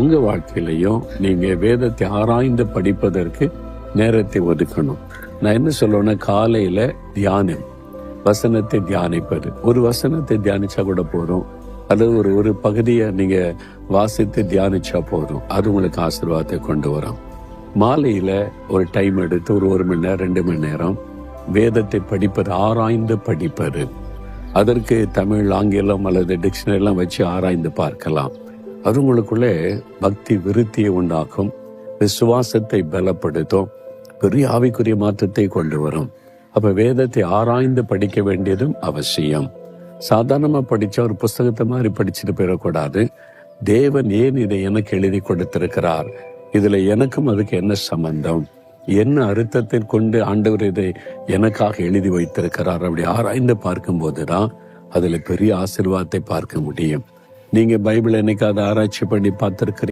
உங்க வாழ்க்கையிலையும் நீங்க வேதத்தை ஆராய்ந்து படிப்பதற்கு நேரத்தை ஒதுக்கணும். நான் என்ன சொல்லுவேன்னா, காலையில தியானம், வசனத்தை தியானிப்பது. ஒரு வசனத்தை தியானிச்சா கூட போதும், அல்லது ஒரு பகுதியை நீங்க வாசித்து தியானிச்சா போதும். அது உங்களுக்கு ஆசீர்வாதத்தை கொண்டு வரும். மாலையில ஒரு டைம் எடுத்து ஒரு மணி நேரம் 2 மணி நேரம் வேதத்தை படிப்பது, ஆராய்ந்து படிப்பது. அதற்கு தமிழ், ஆங்கிலம் அல்லது டிக்ஷனரி எல்லாம் வச்சு ஆராய்ந்து பார்க்கலாம். அது உங்களுக்குள்ளே பக்தி விருத்தியை உண்டாக்கும், விசுவாசத்தை பலப்படுத்தும், பெரிய ஆவிக்குரிய மாற்றத்தை கொண்டு வரும். அப்ப வேதத்தை ஆராய்ந்து படிக்க வேண்டியதும் அவசியம். சாதாரணமா படிச்சா ஒரு புஸ்தகத்தை மாதிரி படிச்சுட்டு போயிடக்கூடாது. தேவன் ஏன் இதை எனக்கு எழுதி கொடுத்திருக்கிறார், இதுல எனக்கும் அதுக்கு என்ன சம்பந்தம், என்ன அர்த்தத்தை கொண்டு ஆண்டவர் இதை எனக்காக எழுதி வைத்திருக்கிறார், அப்படி ஆராய்ந்து பார்க்கும் போதுதான் அதுல பெரிய ஆசீர்வாதத்தை பார்க்க முடியும். நீங்க பைபிள் என்னைக்காவது ஆராய்ச்சி பண்ணி பார்த்திருக்கிறீங்க?